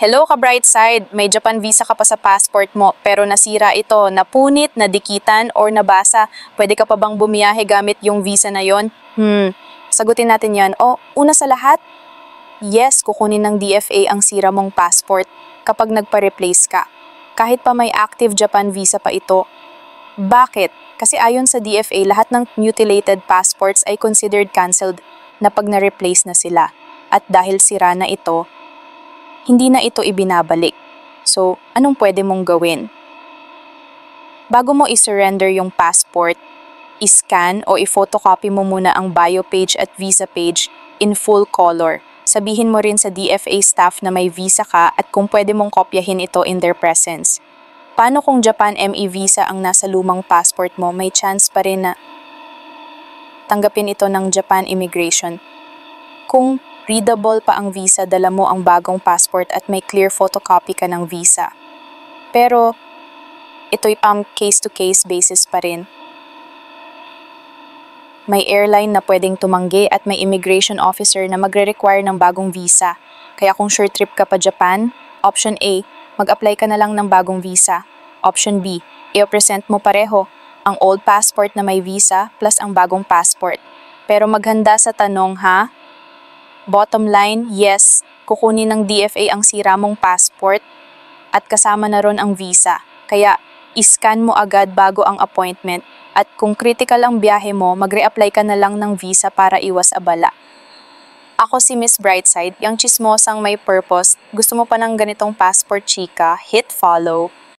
Hello ka Brightside, may Japan visa ka pa sa passport mo pero nasira ito, napunit, nadikitan, or nabasa. Pwede ka pa bang bumiyahe gamit yung visa na yon? Sagutin natin yan. O, una sa lahat, yes, kukunin ng DFA ang sira mong passport kapag nagpa-replace ka. Kahit pa may active Japan visa pa ito. Bakit? Kasi ayon sa DFA, lahat ng mutilated passports ay considered cancelled na pag na-replace na sila. At dahil sira na ito, hindi na ito ibinabalik. So, anong pwede mong gawin? Bago mo i-surrender yung passport, i-scan o i-photocopy mo muna ang bio page at visa page in full color. Sabihin mo rin sa DFA staff na may visa ka at kung pwede mong kopyahin ito in their presence. Paano kung Japan ME visa ang nasa lumang passport mo, may chance pa rin na tanggapin ito ng Japan Immigration. Kung readable pa ang visa, dala mo ang bagong passport at may clear photocopy ka ng visa. Pero, ito'y case-to-case basis pa rin. May airline na pwedeng tumanggi at may immigration officer na magre-require ng bagong visa. Kaya kung short trip ka pa Japan, option A, mag-apply ka na lang ng bagong visa. Option B, i-present mo pareho, ang old passport na may visa plus ang bagong passport. Pero maghanda sa tanong ha? Bottom line, yes, kukunin ng DFA ang sira mong passport at kasama na ron ang visa. Kaya, iscan mo agad bago ang appointment at kung critical ang biyahe mo, mag-reapply ka na lang ng visa para iwas abala. Ako si Miss Brightside, yung chismosang may purpose. Gusto mo pa ng ganitong passport chika? Hit follow.